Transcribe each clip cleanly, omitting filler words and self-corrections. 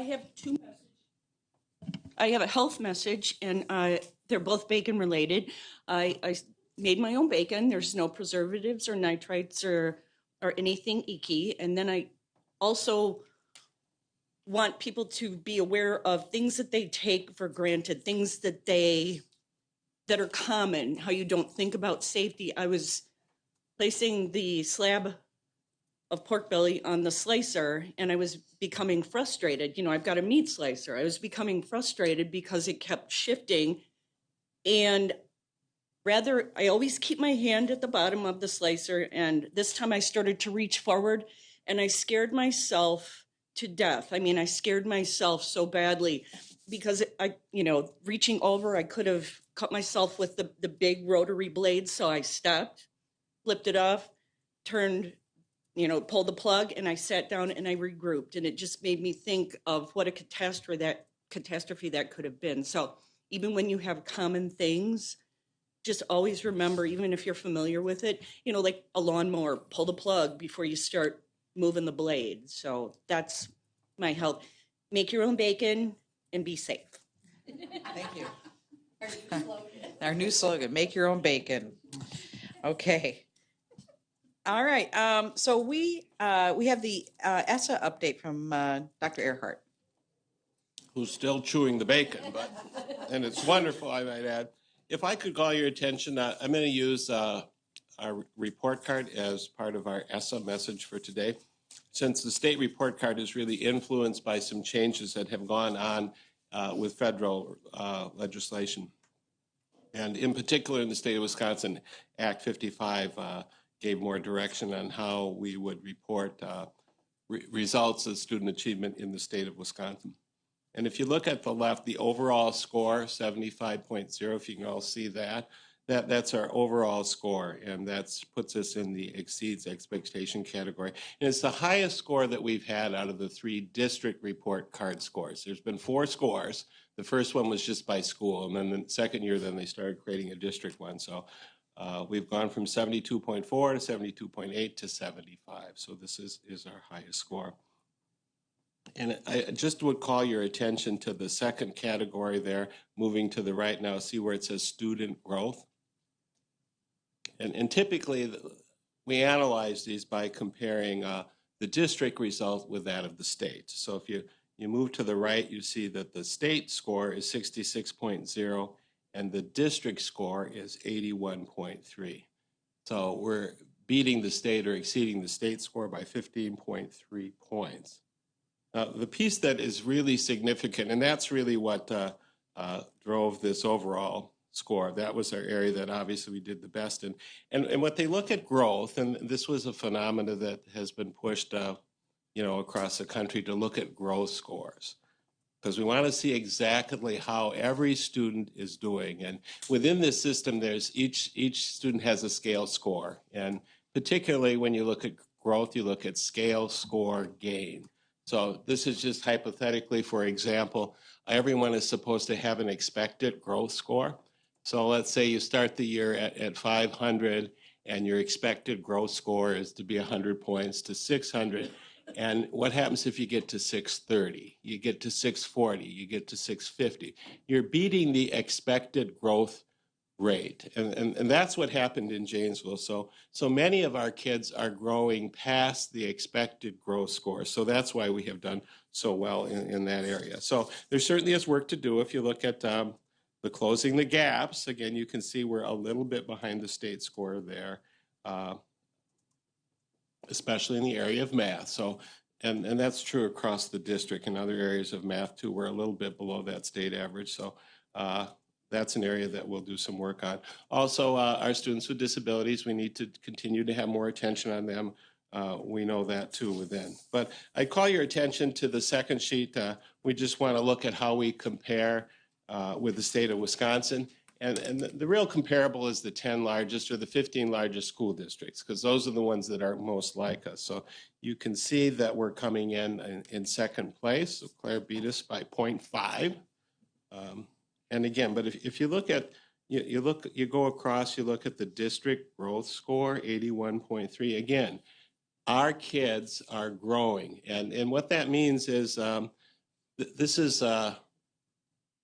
have two messages. I have a health message, and they're both bacon related. I made my own bacon. There's no preservatives or nitrites or anything icky. And then I also want people to be aware of things that they take for granted, things that are common, how you don't think about safety. I was placing the slab of pork belly on the slicer, and I was becoming frustrated. You know, I've got a meat slicer. I was becoming frustrated because it kept shifting. And I always keep my hand at the bottom of the slicer, and this time I started to reach forward, and I scared myself to death. I mean, I scared myself so badly because reaching over, I could have cut myself with the big rotary blade. So I stopped, flipped it off, turned, pulled the plug, and I sat down and I regrouped. And it just made me think of what a catastrophe that could have been. So even when you have common things, just always remember, even if you're familiar with it, like a lawnmower, pull the plug before you start moving the blade. So that's my help. Make your own bacon and be safe. Thank you. Our new slogan, make your own bacon. Okay. All right. So we have the ESSA update from Dr. Earhart. Who's still chewing the bacon, and it's wonderful, I might add. If I could call your attention, I'm going to use our report card as part of our ESSA message for today. Since the state report card is really influenced by some changes that have gone on with federal legislation. And in particular in the state of Wisconsin, Act 55 gave more direction on how we would report results of student achievement in the state of Wisconsin. And if you look at the left, the overall score, 75.0, if you can all see that's our overall score, and that puts us in the exceeds expectation category. And it's the highest score that we've had out of the 3 district report card scores. There's been 4 scores. The first one was just by school, and then the second year, then they started creating a district one. So we've gone from 72.4 to 72.8 to 75. So this is our highest score. And I just would call your attention to the second category there, moving to the right now, see where it says student growth. And typically, we analyze these by comparing the district result with that of the state. So if you move to the right, you see that the state score is 66.0 and the district score is 81.3. So we're beating the state or exceeding the state score by 15.3 points. The piece that is really significant, and that's really what drove this overall score. That was our area that obviously we did the best in. And what they look at growth, and this was a phenomena that has been pushed across the country to look at growth scores. Because we want to see exactly how every student is doing. And within this system, there's each student has a scale score. And particularly when you look at growth, you look at scale score gain. So this is just hypothetically, for example, everyone is supposed to have an expected growth score. So let's say you start the year at 500 and your expected growth score is to be 100 points to 600. And what happens if you get to 630? You get to 640, you get to 650. You're beating the expected growth rate. And that's what happened in Janesville. So many of our kids are growing past the expected growth score. So that's why we have done so well in that area. So there certainly is work to do. If you look at the closing the gaps, again, you can see we're a little bit behind the state score there, especially in the area of math. So, and that's true across the district. In other areas of math too, we're a little bit below that state average. So that's an area that we'll do some work on. Also, our students with disabilities, we need to continue to have more attention on them. We know that too within. But I call your attention to the second sheet. We just want to look at how we compare with the state of Wisconsin. And the real comparable is the 10 largest or the 15 largest school districts, because those are the ones that are most like us. So you can see that we're coming in second place. So Claire beat us by 0.5. And again, but if you look at, you go across, you look at the district growth score, 81.3. Again, our kids are growing. And what that means is This is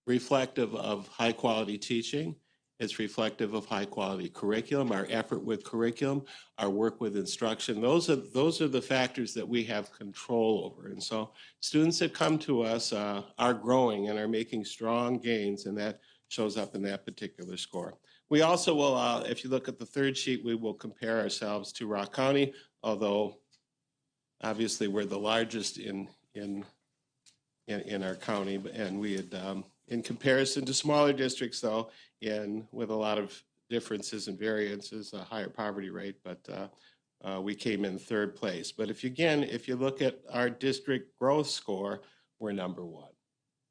reflective of high quality teaching. It's reflective of high quality curriculum, our effort with curriculum, our work with instruction. Those are the factors that we have control over. And so students that come to us are growing and are making strong gains, and that shows up in that particular score. We also will, if you look at the third sheet, we will compare ourselves to Rock County, although obviously we're the largest in our county, and we had, in comparison to smaller districts, though, with a lot of differences and variances, a higher poverty rate, but we came in third place. But if you look at our district growth score, we're number one.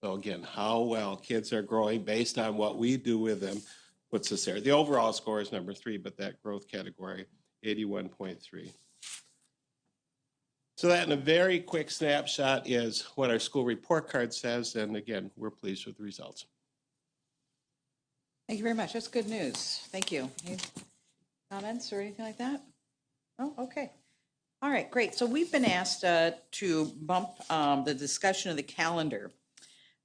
So again, how well kids are growing based on what we do with them puts us there. The overall score is number 3, but that growth category, 81.3. So that in a very quick snapshot is what our school report card says. And again, we're pleased with the results. Thank you very much. That's good news. Thank you. Any comments or anything like that? Oh, okay. All right, great. So we've been asked to bump the discussion of the calendar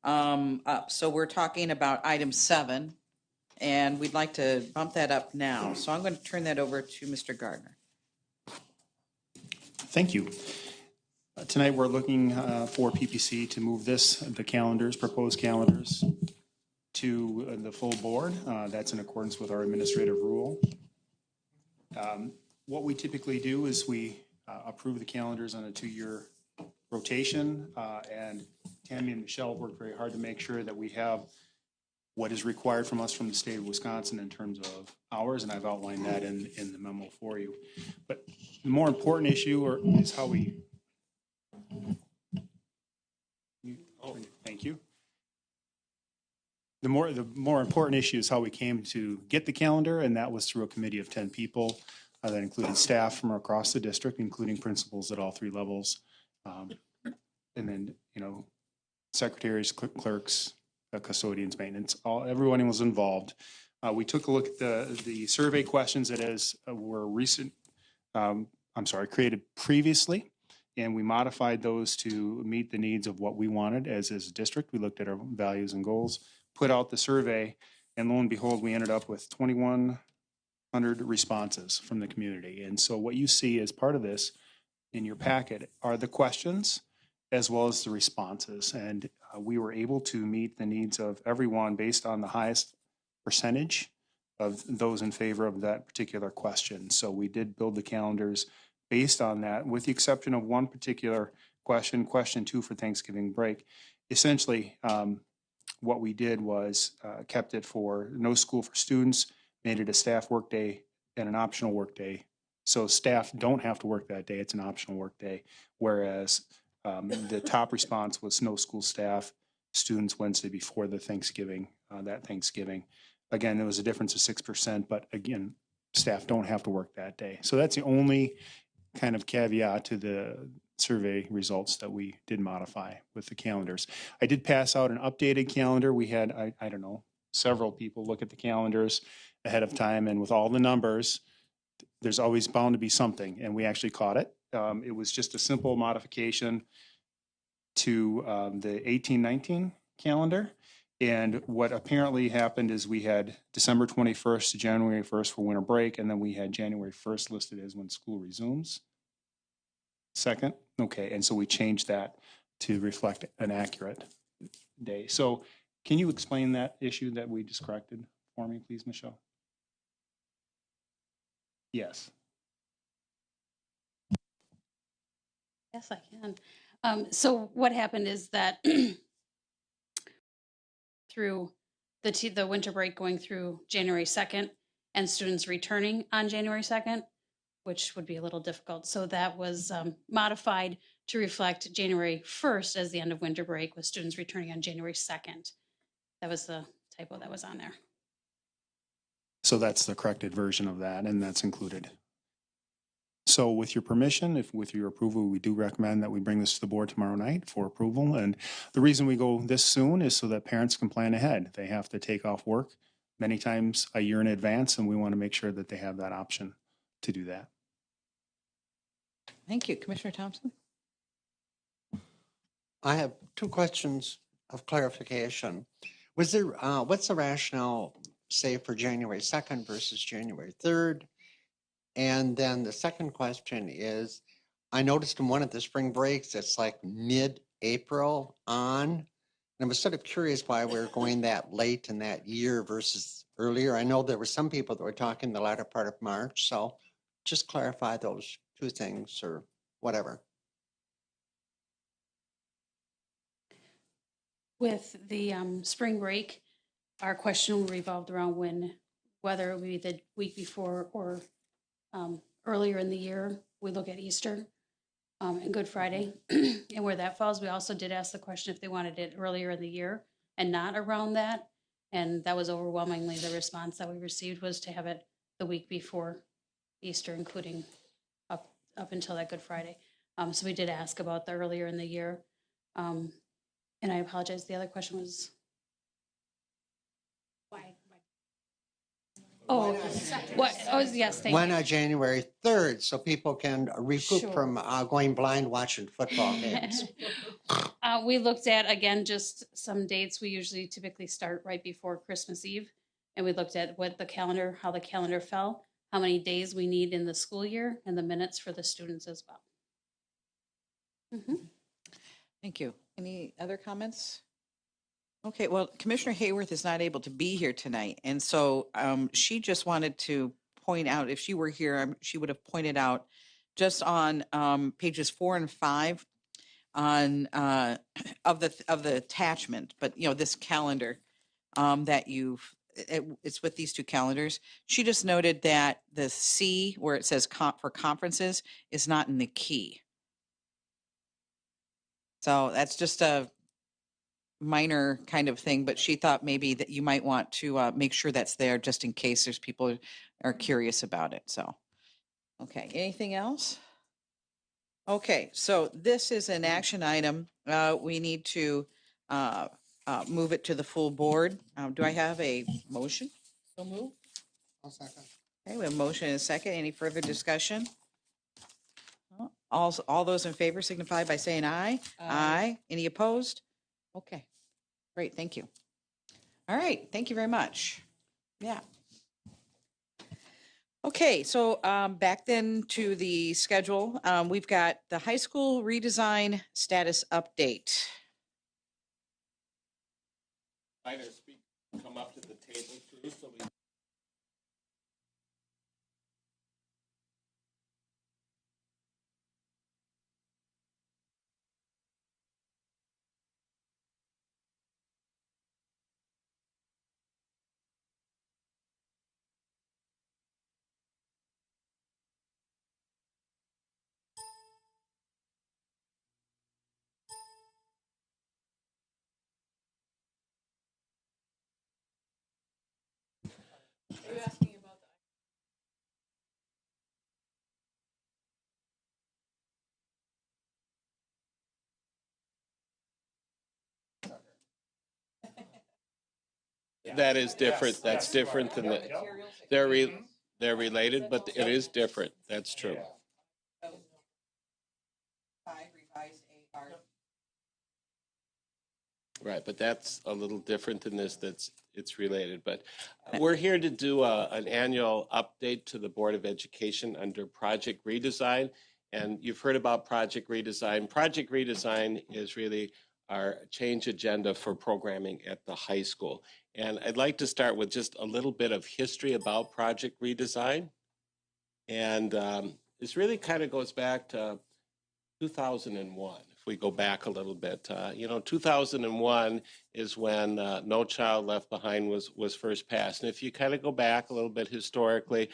up. So we're talking about item 7, and we'd like to bump that up now. So I'm going to turn that over to Mr. Gardner. Thank you. Tonight we're looking for PPC to move the calendars, proposed calendars, to the full board. That's in accordance with our administrative rule. What we typically do is we approve the calendars on a 2-year rotation, and Tammy and Michelle worked very hard to make sure that we have what is required from us from the state of Wisconsin in terms of hours, and I've outlined that in the memo for you. But the more important issue is how we... Thank you. The more important issue is how we came to get the calendar, and that was through a committee of 10 people that included staff from across the district, including principals at all 3 levels, and then secretaries, clerks, custodians, maintenance. Everyone was involved. We took a look at the survey questions that were created previously, and we modified those to meet the needs of what we wanted as a district. We looked at our values and goals, put out the survey, and lo and behold, we ended up with 2,100 responses from the community. And so what you see as part of this in your packet are the questions as well as the responses. And we were able to meet the needs of everyone based on the highest percentage of those in favor of that particular question. So we did build the calendars based on that, with the exception of one particular question, question 2 for Thanksgiving break. Essentially, what we did was kept it for no school for students, made it a staff work day and an optional work day. So staff don't have to work that day, it's an optional work day. Whereas the top response was no school staff, students Wednesday before the Thanksgiving, that Thanksgiving. Again, there was a difference of 6%, but again, staff don't have to work that day. So that's the only kind of caveat to the survey results that we did modify with the calendars. I did pass out an updated calendar. We had, I don't know, several people look at the calendars ahead of time, and with all the numbers, there's always bound to be something, and we actually caught it. It was just a simple modification to the 18-19 calendar. And what apparently happened is we had December 21st to January 1st for winter break, and then we had January 1st listed as when school resumes. Second, okay, and so we changed that to reflect an accurate day. So can you explain that issue that we just corrected for me, please, Michelle? Yes. Yes, I can. So what happened is that through the winter break going through January 2nd and students returning on January 2nd, which would be a little difficult. So that was modified to reflect January 1st as the end of winter break with students returning on January 2nd. That was the typo that was on there. So that's the corrected version of that, and that's included. So with your permission, with your approval, we do recommend that we bring this to the board tomorrow night for approval. And the reason we go this soon is so that parents can plan ahead. They have to take off work many times a year in advance, and we want to make sure that they have that option to do that. Thank you. Commissioner Thompson? I have two questions of clarification. Was there, what's the rationale, say, for January 2nd versus January 3rd? And then the second question is, I noticed in one of the spring breaks, it's like mid-April on. And I was sort of curious why we're going that late in that year versus earlier. I know there were some people that were talking the latter part of March, so just clarify those two things or whatever. With the spring break, our question revolved around whether it would be the week before or earlier in the year. We look at Easter and Good Friday and where that falls. We also did ask the question if they wanted it earlier in the year and not around that. And that was overwhelmingly the response that we received was to have it the week before Easter, including up until that Good Friday. So we did ask about the earlier in the year. And I apologize, the other question was? Why? Oh, what? Oh, yes, thank Why you. not January 3rd so people can recoup Sure. from going blind watching football games? We looked at, again, just some dates. We usually typically start right before Christmas Eve. And we looked at how the calendar fell, how many days we need in the school year, and the minutes for the students as well. Thank you. Any other comments? Okay, well, Commissioner Hayworth is not able to be here tonight. And so she just wanted to point out, if she were here, she would have pointed out just on pages 4 and 5 on of the attachment, but this calendar that it's with these two calendars. She just noted that the C where it says for conferences is not in the key. So that's just a minor kind of thing, but she thought maybe that you might want to make sure that's there just in case there's people are curious about it. So, okay, anything else? Okay, so this is an action item. We need to move it to the full board. Do I have a motion? So move. I'll second. Okay, we have a motion and a second. Any further discussion? All those in favor signify by saying aye. Aye. Any opposed? Okay, great, thank you. All right, thank you very much. Yeah. Okay, so back then to the schedule. We've got the high school redesign status update. Minor speak, come up to the table too, so we. That is different. That's different than the, they're related, but it is different. That's true. Right, but that's a little different than this. It's related, but we're here to do an annual update to the Board of Education under Project Redesign. And you've heard about Project Redesign. Project Redesign is really our change agenda for programming at the high school. And I'd like to start with just a little bit of history about Project Redesign. And this really kind of goes back to 2001. If we go back a little bit, 2001 is when No Child Left Behind was first passed. And if you kind of go back a little bit historically,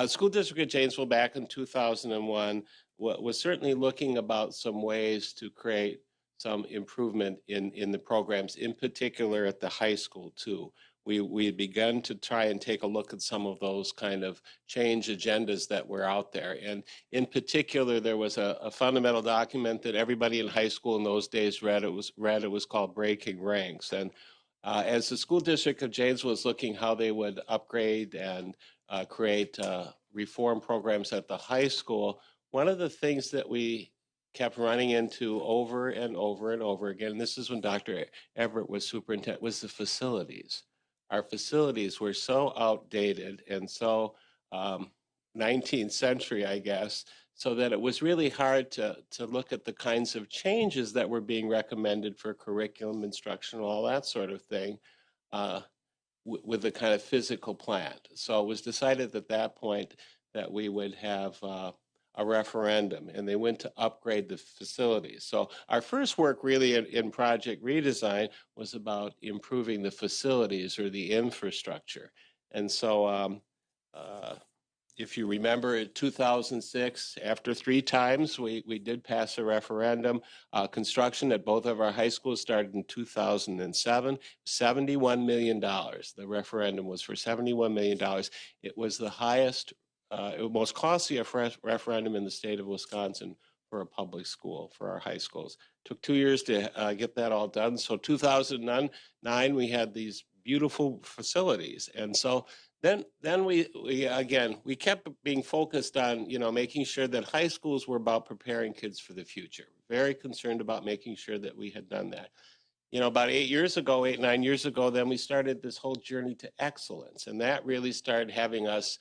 School District of Janesville back in 2001 was certainly looking about some ways to create some improvement in the programs, in particular at the high school too. We had begun to try and take a look at some of those kind of change agendas that were out there. And in particular, there was a fundamental document that everybody in high school in those days read. It was called Breaking Ranks. And as the School District of Janesville was looking how they would upgrade and create reform programs at the high school, one of the things that we kept running into over and over and over again, and this is when Dr. Everett was superintendent, was the facilities. Our facilities were so outdated and so 19th century, I guess, so that it was really hard to look at the kinds of changes that were being recommended for curriculum, instruction, all that sort of thing, with the kind of physical plant. So it was decided at that point that we would have a referendum, and they went to upgrade the facilities. So our first work really in Project Redesign was about improving the facilities or the infrastructure. And so if you remember, in 2006, after 3 times, we did pass a referendum. Construction at both of our high schools started in 2007, $71 million. The referendum was for $71 million. It was the highest, most costly referendum in the state of Wisconsin for a public school, for our high schools. Took 2 years to get that all done. So 2009, we had these beautiful facilities. And so then we kept being focused on, making sure that high schools were about preparing kids for the future. Very concerned about making sure that we had done that. About 9 years ago, then we started this whole journey to excellence. And that really started having us,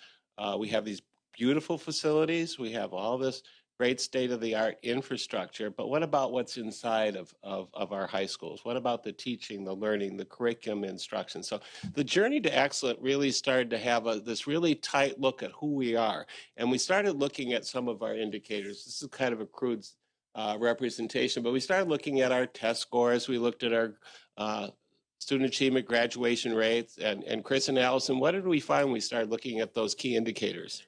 we have these beautiful facilities. We have all this great state-of-the-art infrastructure, but what about what's inside of our high schools? What about the teaching, the learning, the curriculum instruction? So the journey to excellence really started to have this really tight look at who we are. And we started looking at some of our indicators. This is kind of a crude representation, but we started looking at our test scores. We looked at our student achievement graduation rates. And Chris and Allison, what did we find when we started looking at those key indicators?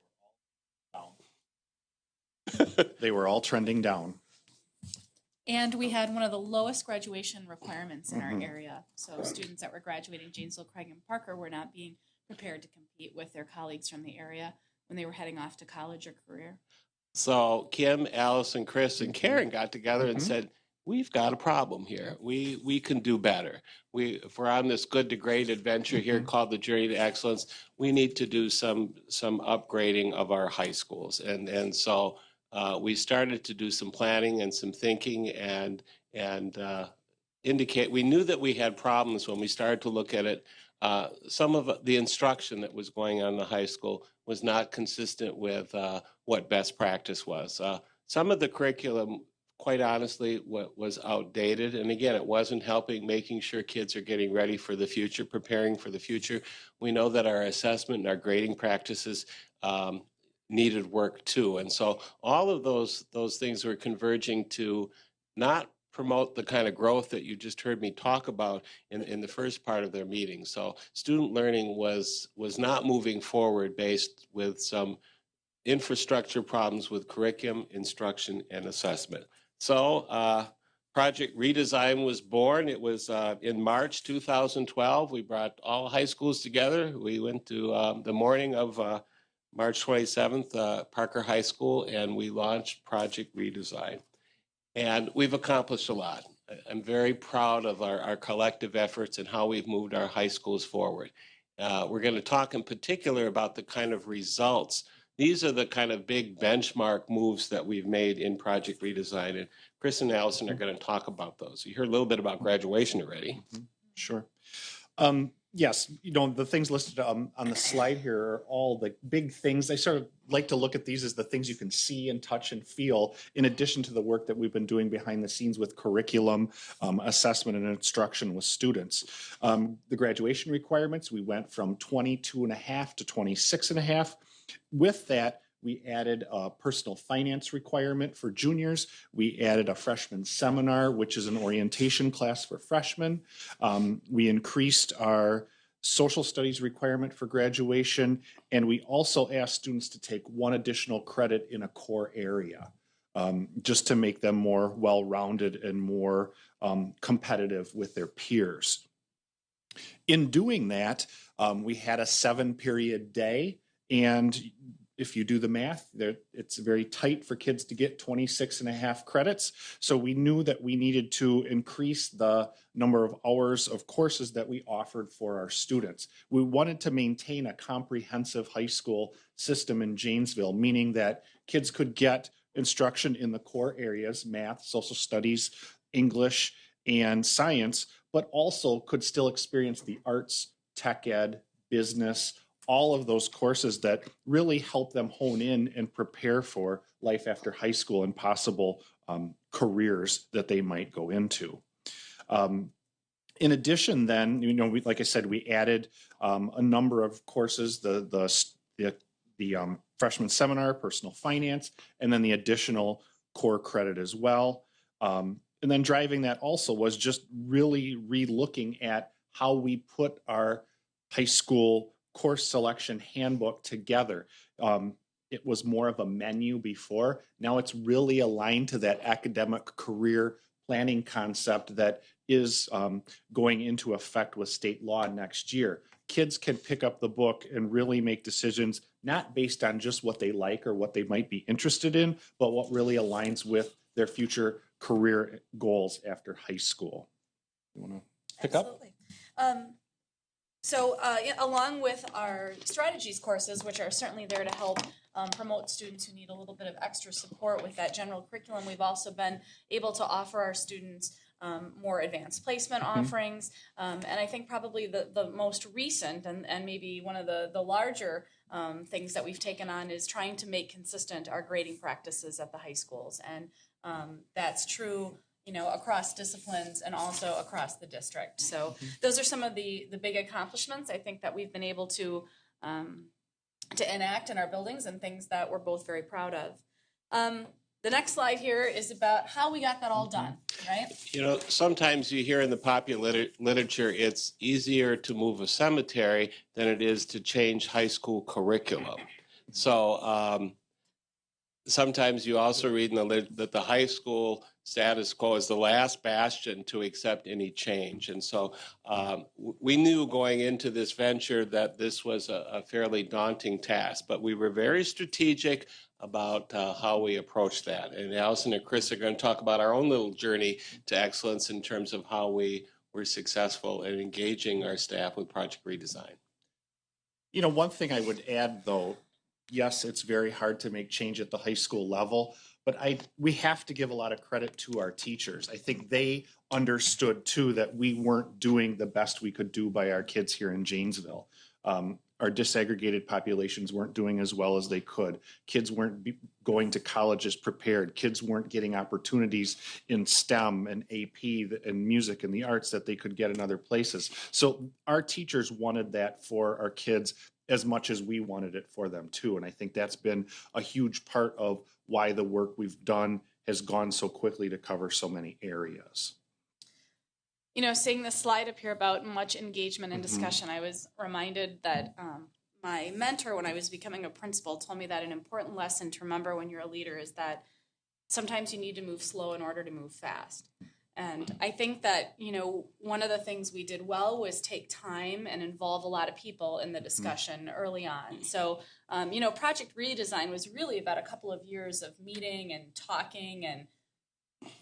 They were all trending down. And we had one of the lowest graduation requirements in our area. So students that were graduating Janesville, Craig, and Parker were not being prepared to compete with their colleagues from the area when they were heading off to college or career. So Kim, Allison, Chris, and Karen got together and said, we've got a problem here. We can do better. If we're on this good to great adventure here called the Journey to Excellence, we need to do some upgrading of our high schools. And so we started to do some planning and some thinking and indicate, we knew that we had problems when we started to look at it. Some of the instruction that was going on in the high school was not consistent with what best practice was. Some of the curriculum, quite honestly, was outdated. And again, it wasn't helping making sure kids are getting ready for the future, preparing for the future. We know that our assessment and our grading practices needed work too. And so all of those things were converging to not promote the kind of growth that you just heard me talk about in the first part of their meeting. So student learning was not moving forward based with some infrastructure problems with curriculum, instruction, and assessment. So Project Redesign was born. It was in March 2012. We brought all high schools together. We went to the morning of March 27th, Parker High School, and we launched Project Redesign. And we've accomplished a lot. I'm very proud of our collective efforts and how we've moved our high schools forward. We're going to talk in particular about the kind of results. These are the kind of big benchmark moves that we've made in Project Redesign. And Chris and Allison are going to talk about those. You heard a little bit about graduation already. Sure. Yes, the things listed on the slide here are all the big things. I sort of like to look at these as the things you can see and touch and feel, in addition to the work that we've been doing behind the scenes with curriculum, assessment, and instruction with students. The graduation requirements, we went from 22.5 to 26.5. With that, we added a personal finance requirement for juniors. We added a freshman seminar, which is an orientation class for freshmen. We increased our social studies requirement for graduation, and we also asked students to take one additional credit in a core area, just to make them more well-rounded and more competitive with their peers. In doing that, we had a 7-period day, and if you do the math, it's very tight for kids to get 26.5 credits. So we knew that we needed to increase the number of hours of courses that we offered for our students. We wanted to maintain a comprehensive high school system in Janesville, meaning that kids could get instruction in the core areas, math, social studies, English, and science, but also could still experience the arts, tech ed, business, all of those courses that really help them hone in and prepare for life after high school and possible careers that they might go into. In addition, then, like I said, we added a number of courses, the freshman seminar, personal finance, and then the additional core credit as well. And then driving that also was just really re-looking at how we put our high school course selection handbook together. It was more of a menu before. Now it's really aligned to that academic career planning concept that is going into effect with state law next year. Kids can pick up the book and really make decisions not based on just what they like or what they might be interested in, but what really aligns with their future career goals after high school. You want to pick up? So along with our strategies courses, which are certainly there to help promote students who need a little bit of extra support with that general curriculum, we've also been able to offer our students more advanced placement offerings. And I think probably the most recent and maybe one of the larger things that we've taken on is trying to make consistent our grading practices at the high schools. And that's true, across disciplines and also across the district. So those are some of the big accomplishments I think that we've been able to enact in our buildings and things that we're both very proud of. The next slide here is about how we got that all done, right? Sometimes you hear in the popular literature it's easier to move a cemetery than it is to change high school curriculum. So sometimes you also read in the that the high school status quo is the last bastion to accept any change. And so we knew going into this venture that this was a fairly daunting task, but we were very strategic about how we approach that. And Allison and Chris are going to talk about our own little journey to excellence in terms of how we were successful in engaging our staff with Project Redesign. One thing I would add, though, yes, it's very hard to make change at the high school level, but we have to give a lot of credit to our teachers. I think they understood, too, that we weren't doing the best we could do by our kids here in Janesville. Our disaggregated populations weren't doing as well as they could. Kids weren't going to colleges prepared. Kids weren't getting opportunities in STEM and AP and music and the arts that they could get in other places. So our teachers wanted that for our kids as much as we wanted it for them too. And I think that's been a huge part of why the work we've done has gone so quickly to cover so many areas. Seeing this slide up here about much engagement and discussion, I was reminded that my mentor, when I was becoming a principal, told me that an important lesson to remember when you're a leader is that sometimes you need to move slow in order to move fast. And I think that, one of the things we did well was take time and involve a lot of people in the discussion early on. So, Project Redesign was really about a couple of years of meeting and talking and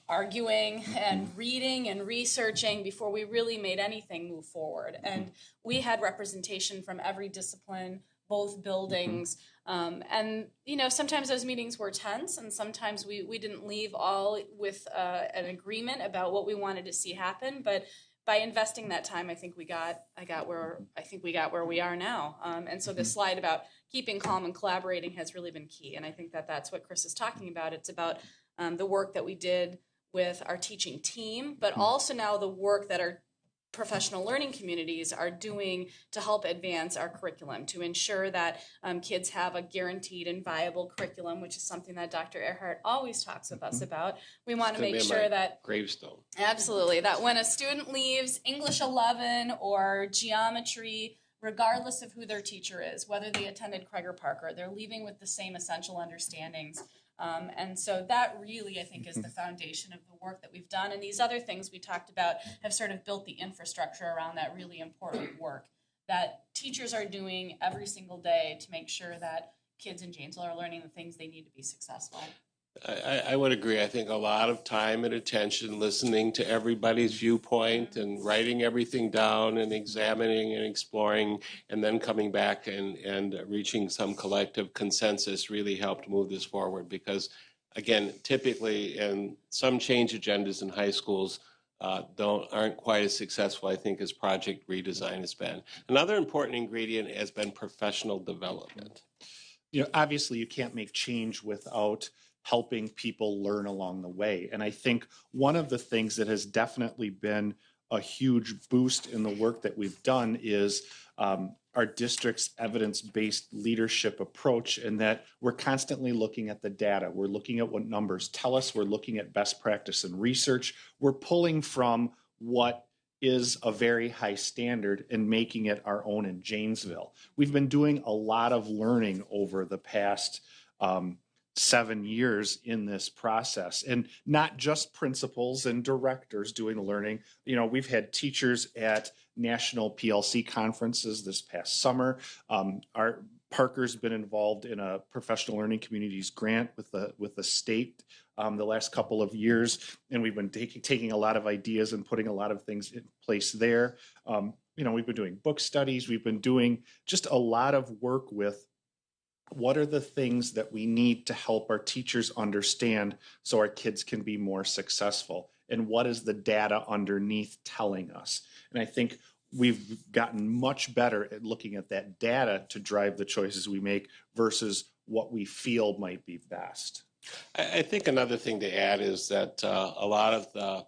arguing and reading and researching before we really made anything move forward. And we had representation from every discipline, both buildings. And, sometimes those meetings were tense and sometimes we didn't leave all with an agreement about what we wanted to see happen. But by investing that time, I think we got where we are now. And so this slide about keeping calm and collaborating has really been key. And I think that that's what Chris is talking about. It's about the work that we did with our teaching team, but also now the work that our professional learning communities are doing to help advance our curriculum, to ensure that kids have a guaranteed and viable curriculum, which is something that Dr. Earhart always talks with us about. We want to make sure that gravestone. Absolutely, that when a student leaves English 11 or geometry, regardless of who their teacher is, whether they attended Craig or Parker, they're leaving with the same essential understandings. And so that really, I think, is the foundation of the work that we've done. And these other things we talked about have sort of built the infrastructure around that really important work that teachers are doing every single day to make sure that kids in Janesville are learning the things they need to be successful. I would agree. I think a lot of time and attention, listening to everybody's viewpoint and writing everything down and examining and exploring and then coming back and reaching some collective consensus really helped move this forward, because again, typically, and some change agendas in high schools aren't quite as successful, I think, as Project Redesign has been. Another important ingredient has been professional development. Obviously you can't make change without helping people learn along the way. And I think one of the things that has definitely been a huge boost in the work that we've done is our district's evidence-based leadership approach, and that we're constantly looking at the data. We're looking at what numbers tell us. We're looking at best practice and research. We're pulling from what is a very high standard and making it our own in Janesville. We've been doing a lot of learning over the past 7 years in this process, and not just principals and directors doing the learning. We've had teachers at national PLC conferences this past summer. Our Parker's been involved in a professional learning communities grant with the state the last couple of years, and we've been taking a lot of ideas and putting a lot of things in place there. We've been doing book studies. We've been doing just a lot of work with what are the things that we need to help our teachers understand so our kids can be more successful, and what is the data underneath telling us. And I think we've gotten much better at looking at that data to drive the choices we make versus what we feel might be best. I think another thing to add is that a lot of the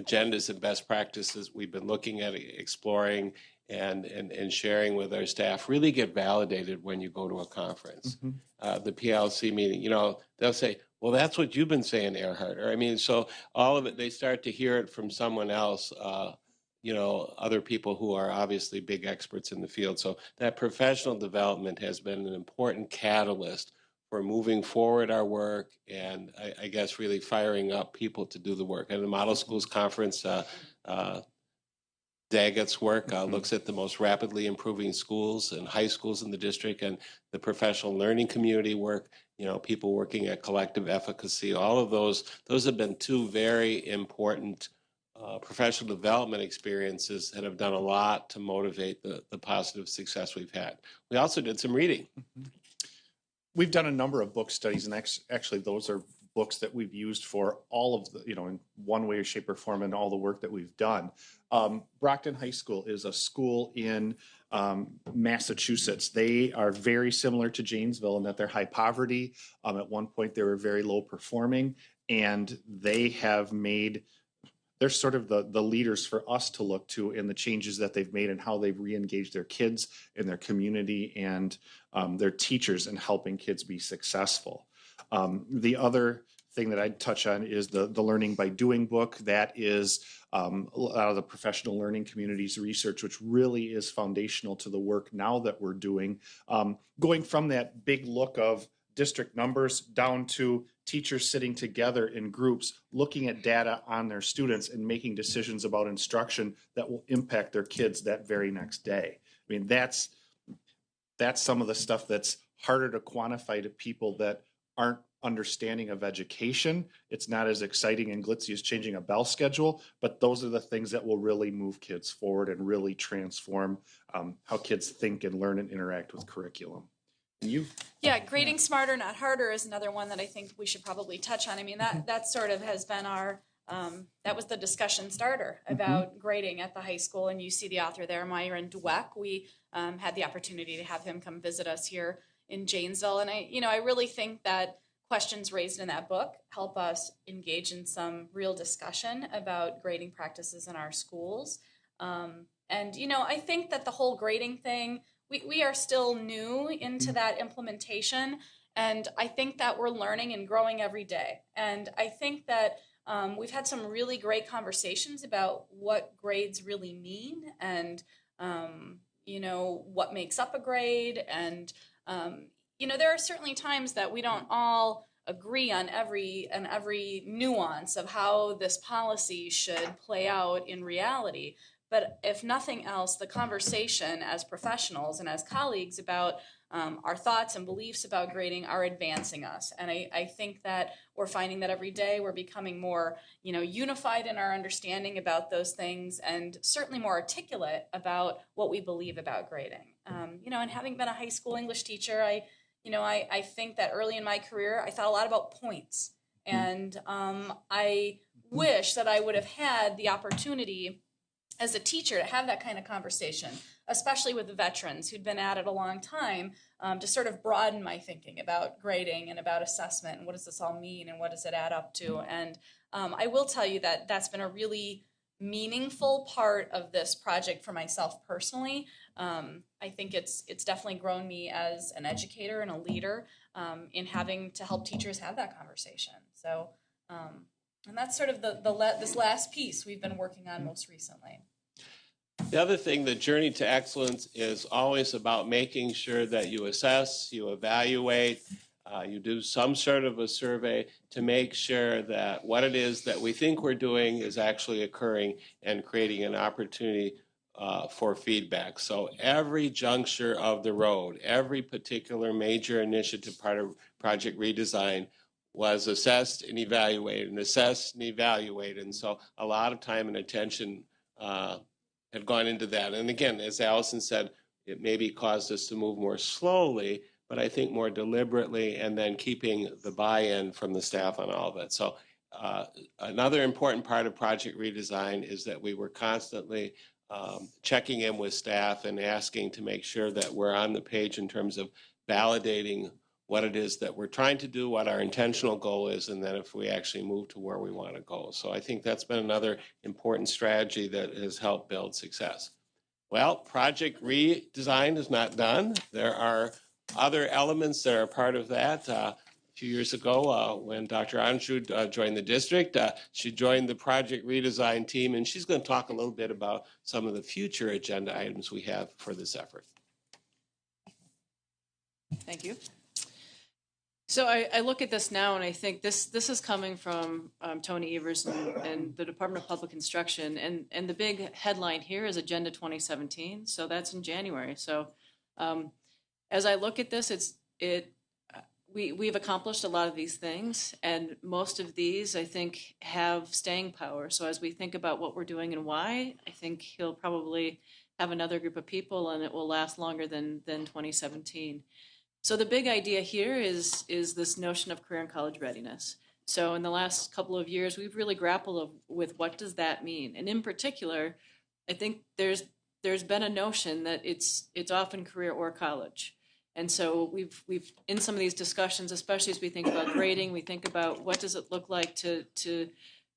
agendas and best practices we've been looking at, exploring, and sharing with our staff really get validated when you go to a conference. Mm-hmm. The PLC meeting, they'll say, well, that's what you've been saying, Earhart. Or, so all of it, they start to hear it from someone else, other people who are obviously big experts in the field. So that professional development has been an important catalyst for moving forward our work, and I guess really firing up people to do the work. At the Model Schools Conference, Daggett's work looks at the most rapidly improving schools and high schools in the district, and the professional learning community work, people working at collective efficacy. All of those have been two very important professional development experiences that have done a lot to motivate the positive success we've had. We also did some reading. Mm-hmm. We've done a number of book studies, and actually those are books that we've used for all of the, in one way, shape, or form in all the work that we've done. Brockton High School is a school in Massachusetts. They are very similar to Janesville in that they're high poverty. At one point, they were very low performing, and they're sort of the leaders for us to look to in the changes that they've made and how they've re-engaged their kids in their community and their teachers in helping kids be successful. The other thing that I'd touch on is the Learning by Doing book. That is a lot of the professional learning community's research, which really is foundational to the work now that we're doing. Going from that big look of district numbers down to teachers sitting together in groups, looking at data on their students and making decisions about instruction that will impact their kids that very next day. I mean, that's some of the stuff that's harder to quantify to people that aren't understanding of education. It's not as exciting and glitzy as changing a bell schedule, but those are the things that will really move kids forward and really transform how kids think and learn and interact with curriculum. Yeah, grading smarter, not harder is another one that I think we should probably touch on. I mean, that sort of has been our, that was the discussion starter about grading at the high school. And you see the author there, Myron Dweck. We had the opportunity to have him come visit us here in Janesville. And I really think that questions raised in that book help us engage in some real discussion about grading practices in our schools. And I think that the whole grading thing, we are still new into that implementation, and I think that we're learning and growing every day. And I think that we've had some really great conversations about what grades really mean and, what makes up a grade. And, there are certainly times that we don't all agree on every nuance of how this policy should play out in reality. But if nothing else, the conversation as professionals and as colleagues about our thoughts and beliefs about grading are advancing us. And I think that we're finding that every day we're becoming more, unified in our understanding about those things, and certainly more articulate about what we believe about grading. And having been a high school English teacher, I think that early in my career, I thought a lot about points And I wish that I would have had the opportunity as a teacher to have that kind of conversation, especially with the veterans who'd been at it a long time, to sort of broaden my thinking about grading and about assessment and what does this all mean and what does it add up to. And I will tell you that that's been a really meaningful part of this project for myself personally. I think it's definitely grown me as an educator and a leader in having to help teachers have that conversation. So, and that's sort of this last piece we've been working on most recently. The other thing, the journey to excellence is always about making sure that you assess, you evaluate, you do some sort of a survey to make sure that what it is that we think we're doing is actually occurring and creating an opportunity for feedback. So every juncture of the road, every particular major initiative part of Project Redesign was assessed and evaluated and assessed and evaluated. And so a lot of time and attention had gone into that. And again, as Allison said, it maybe caused us to move more slowly, but I think more deliberately, and then keeping the buy-in from the staff on all of it. So another important part of Project Redesign is that we were constantly checking in with staff and asking to make sure that we're on the page in terms of validating what it is that we're trying to do, what our intentional goal is, and then if we actually move to where we want to go. So I think that's been another important strategy that has helped build success. Well, Project Redesign is not done. There are other elements that are part of that. A few years ago, when Dr. Anjou joined the district, she joined the Project Redesign team, and she's going to talk a little bit about some of the future agenda items we have for this effort. Thank you. So I look at this now and I think this is coming from Tony Evers and the Department of Public Instruction, and the big headline here is Agenda 2017. So that's in January. So as I look at this, we've accomplished a lot of these things, and most of these I think have staying power. So as we think about what we're doing and why, I think he'll probably have another group of people, and it will last longer than 2017. So the big idea here is this notion of career and college readiness. So in the last couple of years, we've really grappled with what does that mean? And in particular, I think there's been a notion that it's often career or college. And so we've in some of these discussions, especially as we think about grading, we think about what does it look like to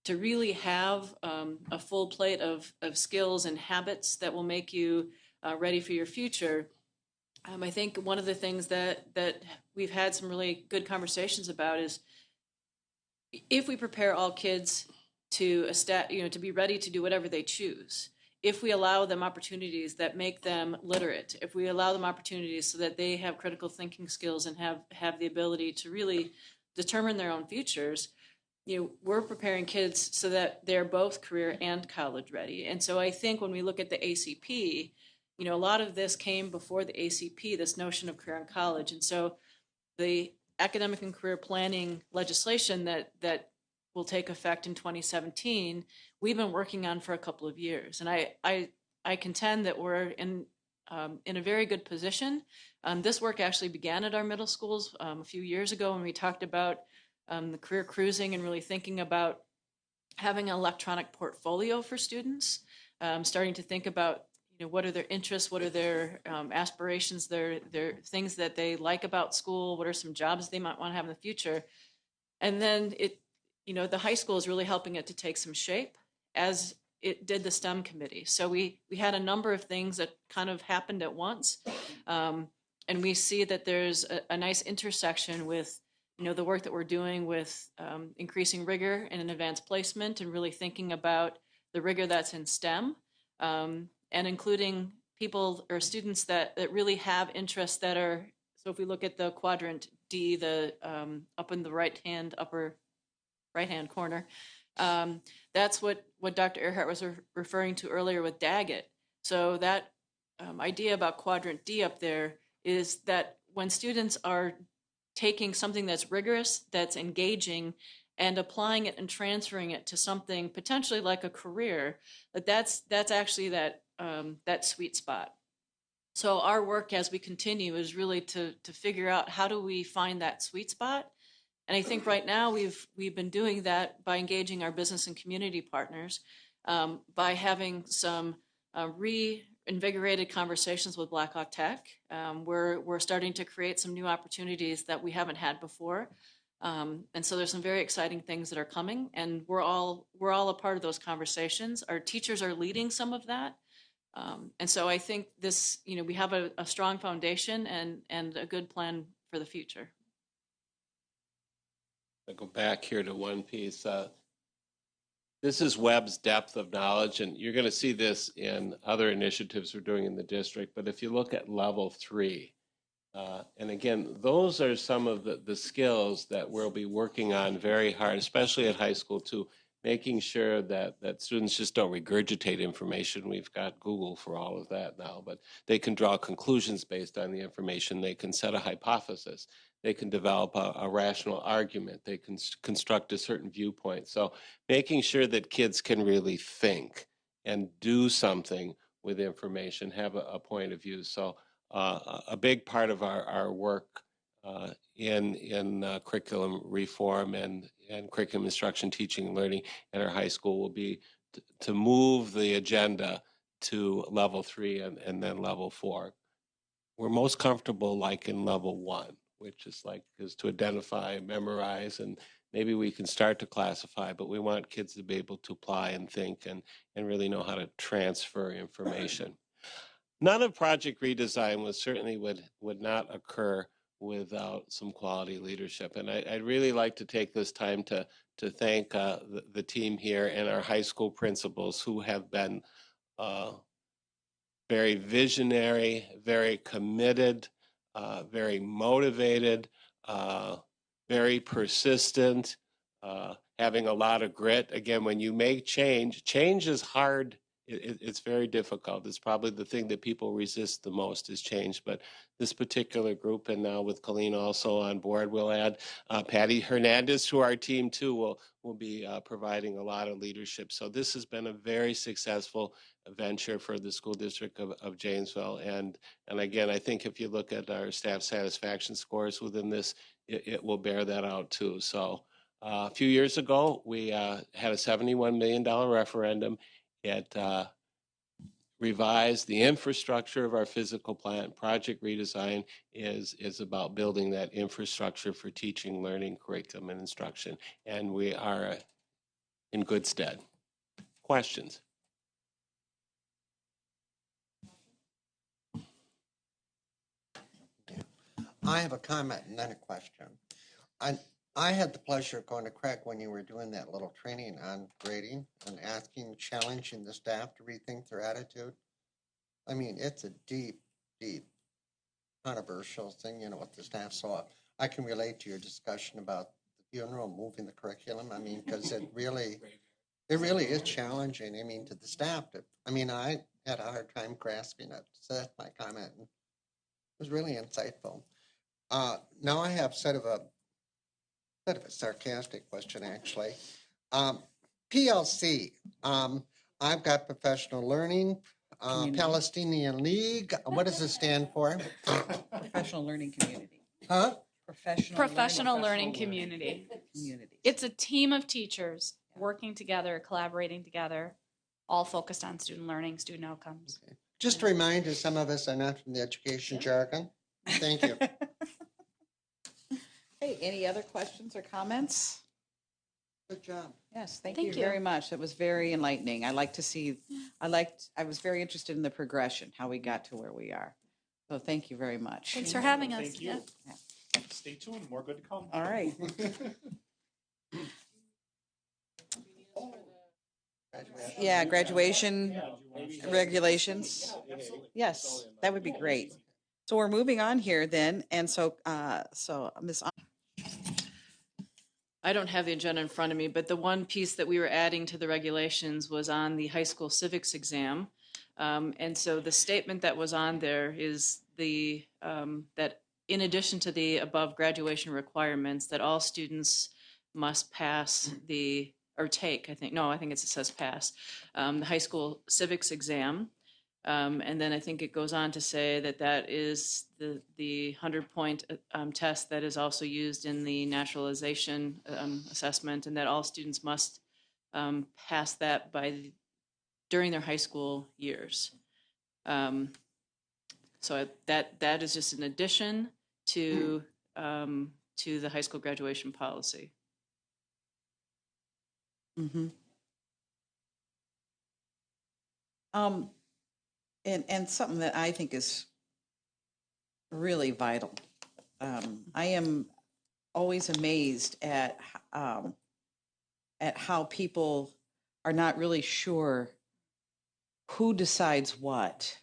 really have a full plate of skills and habits that will make you ready for your future. I think one of the things that we've had some really good conversations about is if we prepare all kids to be ready to do whatever they choose, if we allow them opportunities that make them literate, if we allow them opportunities so that they have critical thinking skills and have the ability to really determine their own futures, we're preparing kids so that they're both career and college ready. And so I think when we look at the ACP, a lot of this came before the ACP, this notion of career and college. And so the academic and career planning legislation that will take effect in 2017, we've been working on for a couple of years. And I contend that we're in a very good position. This work actually began at our middle schools a few years ago when we talked about the career cruising and really thinking about having an electronic portfolio for students, starting to think about what are their interests, what are their aspirations, their things that they like about school, what are some jobs they might want to have in the future. And then the high school is really helping it to take some shape, as it did the STEM committee. So we had a number of things that kind of happened at once. And we see that there's a nice intersection with the work that we're doing with increasing rigor in an advanced placement and really thinking about the rigor that's in STEM. And including people or students that really have interests that are, so if we look at the quadrant D, the up in the upper right-hand corner, that's what Dr. Earhart was referring to earlier with Daggett. So that idea about quadrant D up there is that when students are taking something that's rigorous, that's engaging, and applying it and transferring it to something potentially like a career, that's actually that sweet spot. So our work as we continue is really to figure out how do we find that sweet spot And I think right now we've been doing that by engaging our business and community partners, by having some reinvigorated conversations with Blackhawk Tech. We're starting to create some new opportunities that we haven't had before. And so there's some very exciting things that are coming, and we're all a part of those conversations. Our teachers are leading some of that. And so I think this, we have a strong foundation and a good plan for the future. I go back here to one piece. This is Webb's depth of knowledge, and you're going to see this in other initiatives we're doing in the district. But if you look at level 3, and again, those are some of the skills that we'll be working on very hard, especially at high school too, making sure that students just don't regurgitate information. We've got Google for all of that now, but they can draw conclusions based on the information. They can set a hypothesis. They can develop a rational argument. They can construct a certain viewpoint. So making sure that kids can really think and do something with information, have a point of view. So a big part of our work in curriculum reform and curriculum instruction, teaching, and learning in our high school will be to move the agenda to level 3 and then level 4. We're most comfortable like in level 1, which is to identify, memorize, and maybe we can start to classify, but we want kids to be able to apply and think and really know how to transfer information. None of Project Redesign would not occur without some quality leadership. And I'd really like to take this time to thank the team here and our high school principals who have been very visionary, very committed, very motivated, very persistent, having a lot of grit. Again, when you make change is hard. It's very difficult. It's probably the thing that people resist the most is change. But this particular group, and now with Colleen also on board, we'll add Patty Hernandez to our team too. Will be providing a lot of leadership. So this has been a very successful venture for the school district of Janesville. And again, I think if you look at our staff satisfaction scores within this, it will bear that out too. So a few years ago, we had a $71 million referendum. It revised the infrastructure of our physical plant. Project Redesign is about building that infrastructure for teaching, learning, curriculum, and instruction. And we are in good stead. Questions? I have a comment and then a question. I had the pleasure of going to Craig when you were doing that little training on grading and challenging the staff to rethink their attitude. I mean, it's a deep controversial thing, with the staff. So I can relate to your discussion about the funeral, moving the curriculum. I mean, because it really is challenging. I mean, to the staff. I had a hard time grasping it. So that's my comment. It was really insightful. Now I have sort of a sarcastic question, actually. PLC, I've got Professional Learning, Palestinian League. What does it stand for? Professional Learning Community. Huh? Professional learning community. It's a team of teachers working together, collaborating together, all focused on student learning, student outcomes. Okay. Just a reminder, some of us are not from the education jargon. Thank you. Hey, any other questions or comments? Good job. Yes, thank you very much. That was very enlightening. I was very interested in the progression, how we got to where we are. So thank you very much. Thanks for having us. Thank you. Yeah. Stay tuned. More good to come. All right. Yeah, graduation regulations. Yes, that would be great. So we're moving on here then, and so Ms. I don't have the agenda in front of me, but the one piece that we were adding to the regulations was on the high school civics exam. And so the statement that was on there is that in addition to the above graduation requirements, that all students must pass I think it says pass, the high school civics exam. And then I think it goes on to say that that is the 100-point test that is also used in the naturalization assessment, and that all students must pass that during their high school years. So that is just an addition to the high school graduation policy. Mm-hmm. And something that I think is really vital. I am always amazed at how people are not really sure who decides what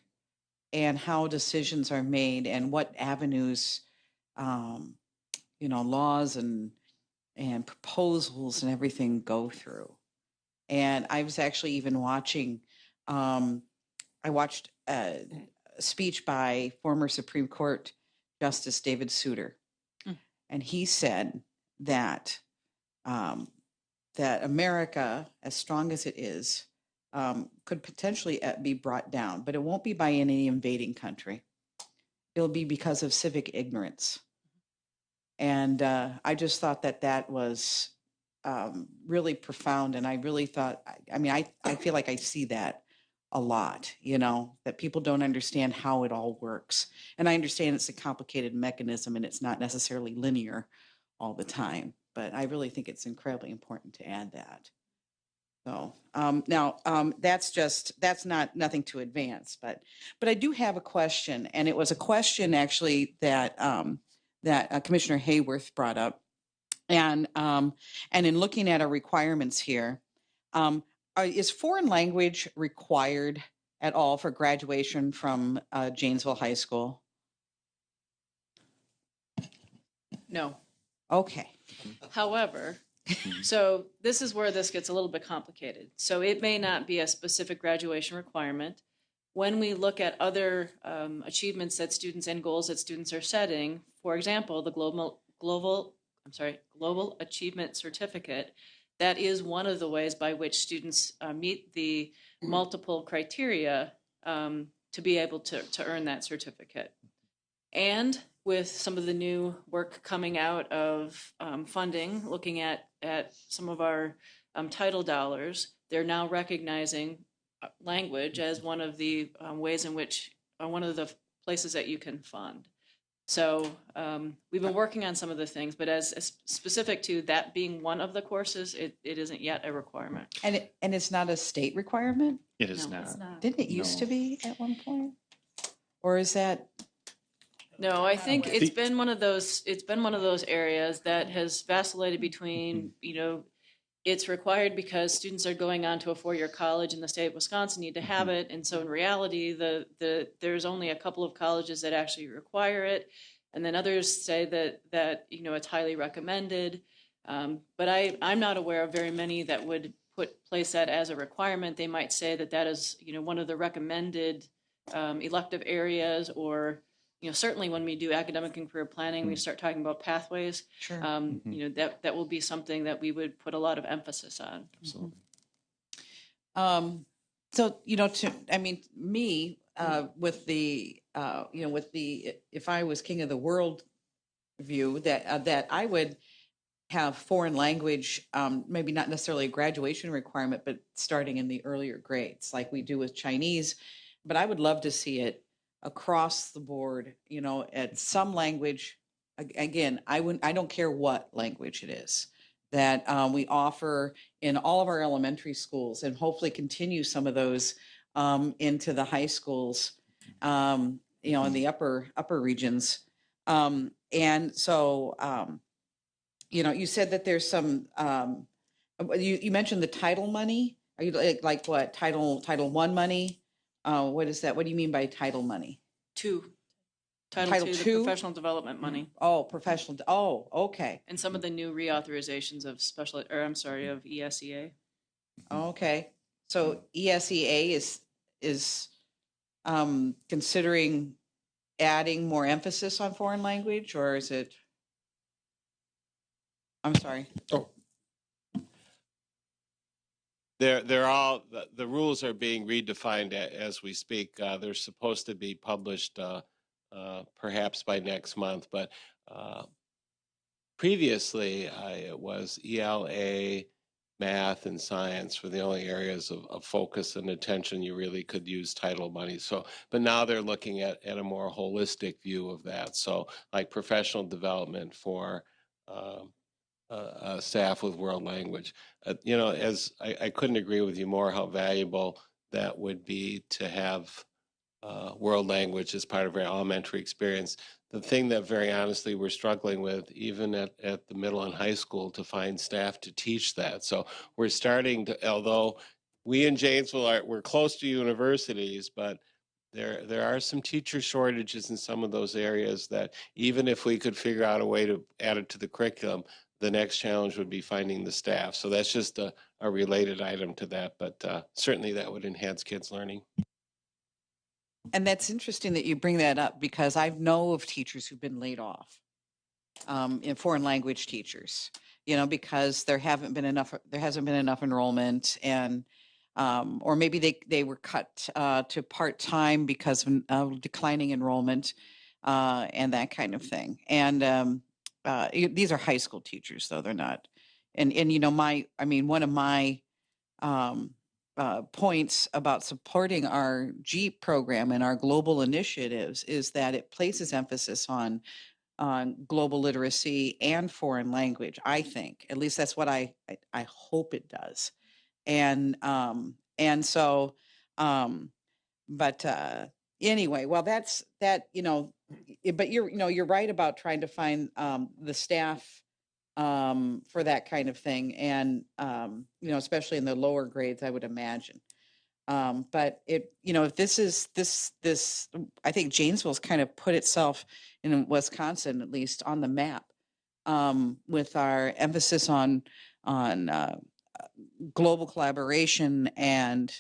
and how decisions are made and what avenues, laws and proposals and everything go through. And I was actually even watching, I watched a speech by former Supreme Court Justice David Souter. And he said that that America, as strong as it is, could potentially be brought down, but it won't be by any invading country. It'll be because of civic ignorance. And I just thought that was really profound. And I really thought, I feel like I see that a lot, that people don't understand how it all works. And I understand it's a complicated mechanism and it's not necessarily linear all the time, but I really think it's incredibly important to add that. So now that's nothing to advance, but I do have a question, and it was a question actually that Commissioner Hayworth brought up, and in looking at our requirements here, is foreign language required at all for graduation from Janesville High School? No. Okay. However, so this is where this gets a little bit complicated. So it may not be a specific graduation requirement. When we look at other achievements that students and goals that students are setting, for example, the Global Achievement Certificate, that is one of the ways by which students meet the multiple criteria to be able to earn that certificate. And with some of the new work coming out of funding, looking at some of our title dollars, they're now recognizing language as one of the ways in which, one of the places that you can fund. So we've been working on some of the things, but as specific to that being one of the courses, it isn't yet a requirement. And it's not a state requirement? It is No, not. It's not. Didn't it used to be at one point? Or is that? No, I think it's been one of those. It's been one of those areas that has vacillated between, it's required because students are going on to a 4-year college in the state of Wisconsin, need to have it, and so in reality, there's only a couple of colleges that actually require it, and then others say that it's highly recommended. But I'm not aware of very many that would place that as a requirement. They might say that is one of the recommended elective areas, or certainly when we do academic and career planning, we start talking about pathways. Sure. That will be something that we would put a lot of emphasis on. Absolutely. So me with the if I was king of the world view, that I would have foreign language, maybe not necessarily a graduation requirement, but starting in the earlier grades, like we do with Chinese. But I would love to see it across the board, at some language. Again, I don't care what language it is that we offer in all of our elementary schools, and hopefully continue some of those into the high schools, in the upper regions. And so, you said that there's some. You mentioned the title money. Are you like what Title I money? What is that? What do you mean by title money? Title II, II? the professional development money. Oh, professional. Oh, okay. And some of the new reauthorizations of of ESEA. Okay. So ESEA is considering adding more emphasis on foreign language, or is it? I'm sorry. Oh. they're all, the rules are being redefined as we speak. They're supposed to be published perhaps by next month, but previously it was ELA, math, and science were the only areas of focus and attention you really could use title money. So, but now they're looking at a more holistic view of that. So, like professional development for staff with world language. You know, as I couldn't agree with you more how valuable that would be to have world language as part of our elementary experience. The thing that very honestly we're struggling with, even at the middle and high school, to find staff to teach that. So we're starting to, although we in Janesville we're close to universities, but there are some teacher shortages in some of those areas that even if we could figure out a way to add it to the curriculum, the next challenge would be finding the staff. So that's just a related item to that, but certainly that would enhance kids' learning. And that's interesting that you bring that up because I know of teachers who've been laid off, in foreign language teachers, you know, because there hasn't been enough enrollment, and or maybe they were cut to part-time because of declining enrollment and that kind of thing. And these are high school teachers, though they're not. And you know, one of my points about supporting our GEEP program and our global initiatives is that it places emphasis on global literacy and foreign language. I think, at least that's what I hope it does. And so, but anyway, well, that's that. You know, but you're right about trying to find the staff for that kind of thing, and you know, especially in the lower grades, I would imagine. But if this is this, I think Janesville's kind of put itself in Wisconsin, at least, on the map with our emphasis on global collaboration and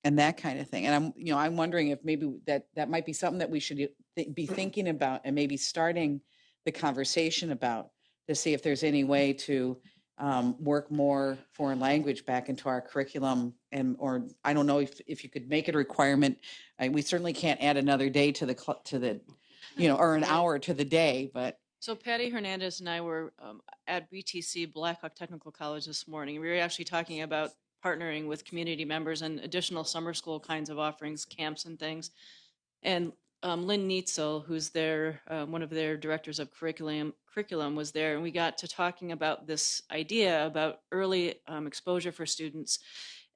that kind of thing. And I'm wondering if maybe that might be something that we should be thinking about and maybe starting the conversation about, to see if there's any way to work more foreign language back into our curriculum, or I don't know if you could make it a requirement. We certainly can't add another day to the or an hour to the day, but. So Patty Hernandez and I were at BTC Blackhawk Technical College this morning. We were actually talking about partnering with community members and additional summer school kinds of offerings, camps and things. And Lynn Neitzel, who's one of their directors of curriculum, was there, and we got to talking about this idea about early exposure for students,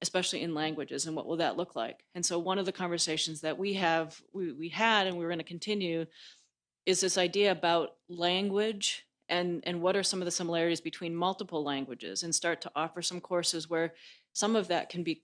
especially in languages, and what will that look like. And so one of the conversations that we had, and we're going to continue, is this idea about language and what are some of the similarities between multiple languages, and start to offer some courses where some of that can be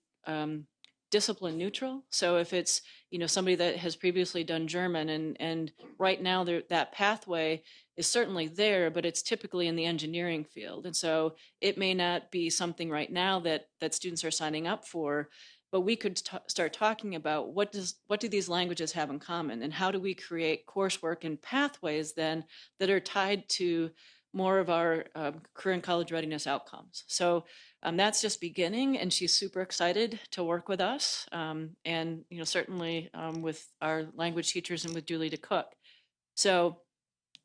discipline neutral. So if it's somebody that has previously done German, and right now that pathway is certainly there, but it's typically in the engineering field, and so it may not be something right now that students are signing up for. But we could start talking about what do these languages have in common, and how do we create coursework and pathways then that are tied to more of our career and college readiness outcomes. So that's just beginning, and she's super excited to work with us, and certainly with our language teachers and with Julie DeCook. So,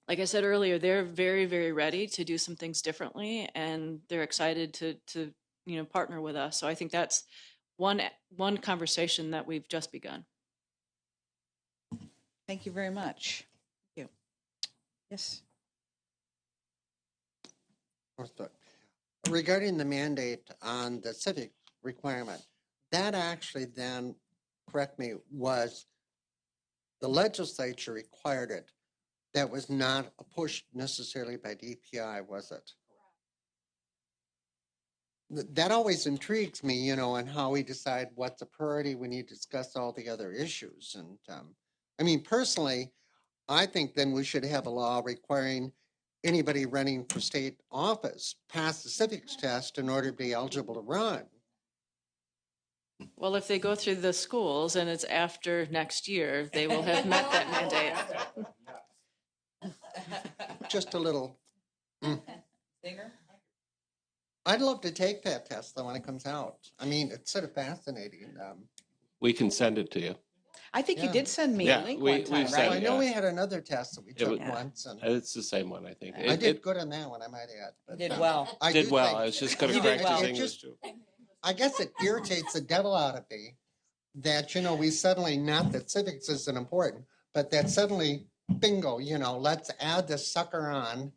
like I said earlier, they're very, very ready to do some things differently, and they're excited to partner with us. So I think that's one conversation that we've just begun. Thank you very much. Thank you. Yes. Regarding the mandate on the civic requirement, that actually then, correct me, was the legislature required it. That was not a push necessarily by DPI, was it? That always intrigues me, on how we decide what's a priority when you discuss all the other issues. And I mean, personally, I think then we should have a law requiring anybody running for state office pass the civics test in order to be eligible to run. Well, if they go through the schools and it's after next year, they will have met that mandate. Just a little. Singer? I'd love to take that test though when it comes out. I mean, it's sort of fascinating. We can send it to you. I think you Yeah. did send me a Yeah, link we- one time, we've sent So I right? know yeah. we had another test that we took was- once, and It's the same one, I think. I It- did it good on that one, I might add. But, Did well. I did do well. think- I was just going to you know, correct his it English just- too. I guess it irritates the devil out of me that, we suddenly, not that civics isn't important, but that suddenly, bingo, let's add this sucker on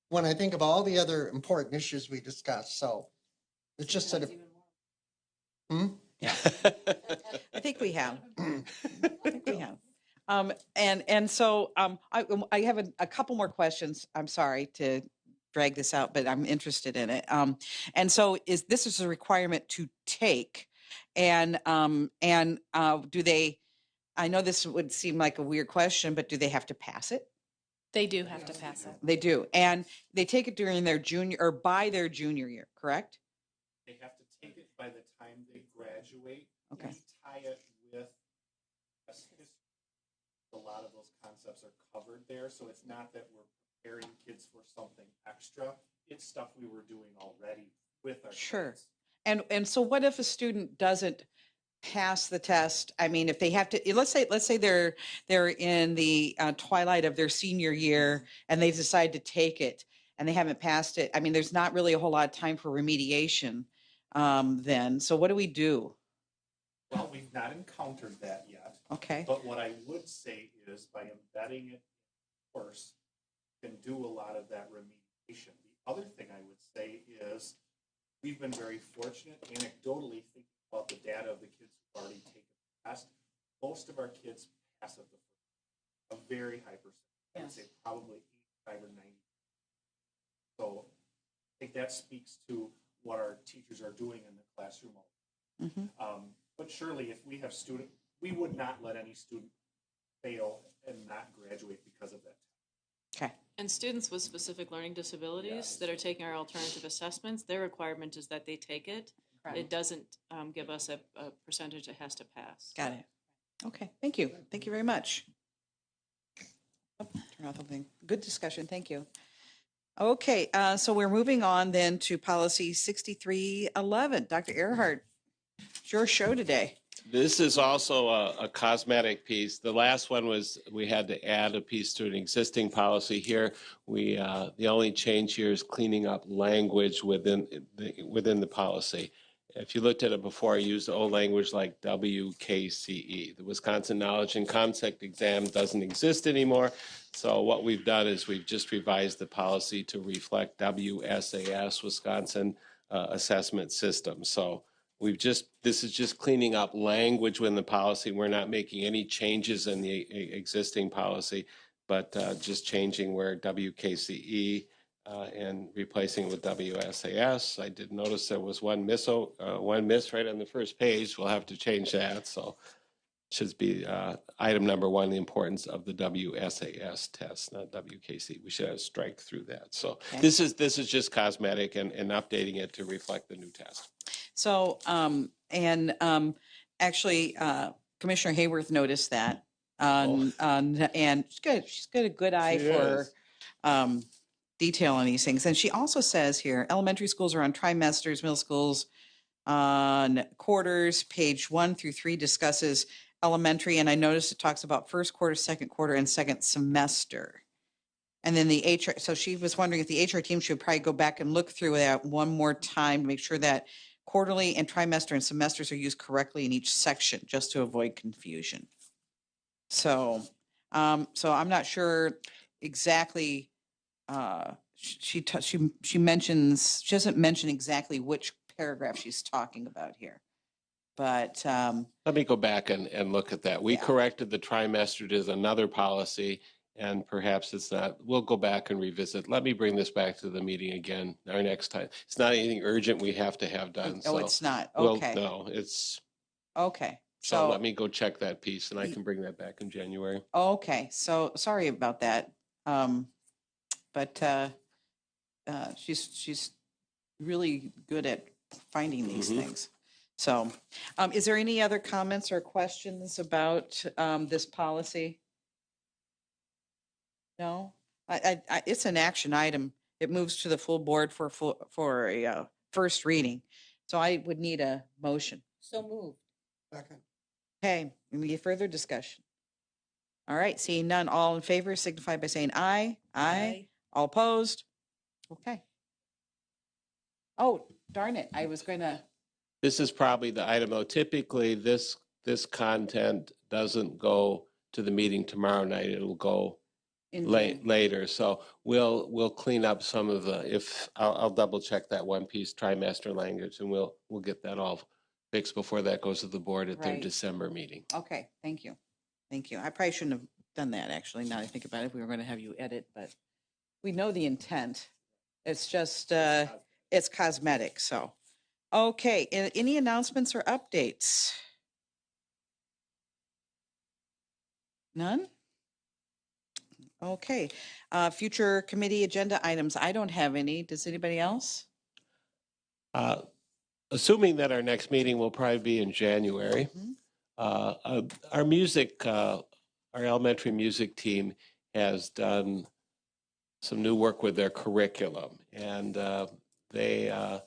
when I think of all the other important issues we discussed. So it's just sort of, I think we have. I think we have. And so I have a couple more questions. I'm sorry to drag this out, but I'm interested in it. And so this is a requirement to take, and do they? I know this would seem like a weird question, but do they have to pass it? They do have to pass it. They do, and they take it during their junior or by their junior year, correct? They have to take it by the time they graduate. Okay. We tie it with history. A lot of those concepts are covered there, so it's not that we're preparing kids for something extra. It's stuff we were doing already with our Sure. kids. And so what if a student doesn't pass the test? I mean, if they have to, let's say they're in the twilight of their senior year and they decide to take it and they haven't passed it. I mean, there's not really a whole lot of time for remediation then. So what do we do? Well, we've not encountered that yet. Okay. But what I would say is by embedding it in the course, you can do a lot of that remediation. The other thing I would say is we've been very fortunate anecdotally thinking about the data of the kids who've already taken the test. Most of our kids pass it the first, a very high percentage. I would say probably 85 or 90. So I think that speaks to what our teachers are doing in the classroom. But surely if we have we would not let any student fail and not graduate because of that. Okay. And students with specific learning disabilities that are taking our alternative assessments, their requirement is that they take it. Right. It doesn't give us a percentage that has to pass. Got it. Okay. Thank you. Thank you very much. Oh, turn off the thing. Good discussion. Thank you. Okay. So we're moving on then to policy 6311. Dr. Earhart, it's your show today. This is also a cosmetic piece. The last one was we had to add a piece to an existing policy. Here, the only change here is cleaning up language within the policy. If you looked at it before, I used old language like WKCE. The Wisconsin Knowledge and Concept Exam doesn't exist anymore. So what we've done is we've just revised the policy to reflect WSAS, Wisconsin Assessment System. So this is just cleaning up language within the policy. We're not making any changes in the existing policy, but just changing where WKCE and replacing it with WSAS. I did notice there was one miss right on the first page. We'll have to change that. So it should be item number 1, the importance of the WSAS test, not WKC. We should have a strike through that. So okay. This is just cosmetic and updating it to reflect the new test. So, actually, Commissioner Hayworth noticed that, and she's got a good eye for detail on these things. And she also says here, elementary schools are on trimesters, middle schools on quarters. Page 1 through 3 discusses elementary, and I noticed it talks about first quarter, second quarter, and second semester. And then the HR, so she was wondering if the HR team should probably go back and look through that one more time to make sure that quarterly and trimester and semesters are used correctly in each section, just to avoid confusion. So, so I'm not sure exactly. She mentions, she doesn't mention exactly which paragraph she's talking about here. But let me go back and look at that. We corrected the trimester to another policy, and perhaps it's not. We'll go back and revisit. Let me bring this back to the meeting again our next time. It's not anything urgent we have to have done. Oh, so it's not. Okay. No, it's okay. So let me go check that piece, and I can bring that back in January. Okay. So sorry about that. But she's really good at finding these things. So, is there any other comments or questions about this policy? No, it's an action item. It moves to the full board for a first reading. So I would need a motion. So moved. Second. Okay, any further discussion? All right, seeing none, all in favor signify by saying aye. Aye. All opposed? Okay. Oh, darn it, I was gonna, This is probably the item, though. Typically, this content doesn't go to the meeting tomorrow night. It'll go in later. So we'll clean up some of I'll double check that one piece trimester language, and we'll get that all fixed before that goes to the board at their Right. December meeting. Okay, thank you. Thank you. I probably shouldn't have done that, actually, now that I think about it. We were going to have you edit, but we know the intent. It's just, it's cosmetic, so. Okay, any announcements or updates? None? Okay, future committee agenda items. I don't have any. Does anybody else? Assuming that our next meeting will probably be in January, our music, our elementary music team has done some new work with their curriculum, and they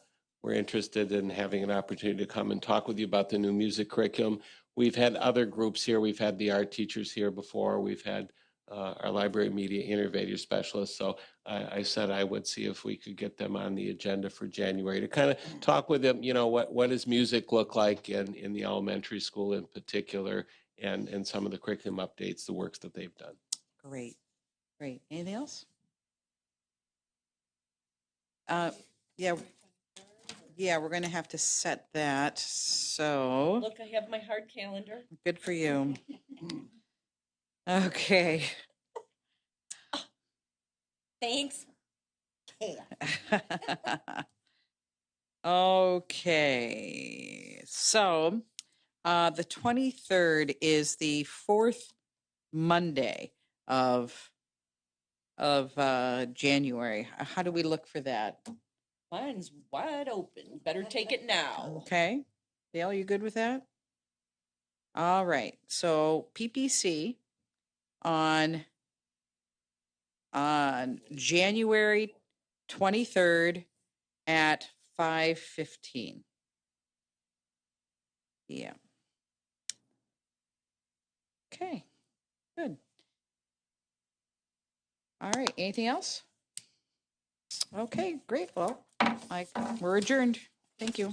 were interested in having an opportunity to come and talk with you about the new music curriculum. We've had other groups here. We've had the art teachers here before. We've had our library media innovator specialists. So I said I would see if we could get them on the agenda for January to kind of talk with them, what does music look like in the elementary school in particular, and some of the curriculum updates, the works that they've done. Great, great. Anything else? Yeah, we're going to have to set that. So Look, I have my hard calendar. good for you. Okay. Thanks. Okay. So the 23rd is the fourth Monday of January. How do we look for that? Mine's wide open. Better take it now. Okay. Dale, you good with that? All right. So PPC on January 23rd at 5:15. Yeah. Okay. Good. All right. Anything else? Okay, great. Well, we're adjourned. Thank you.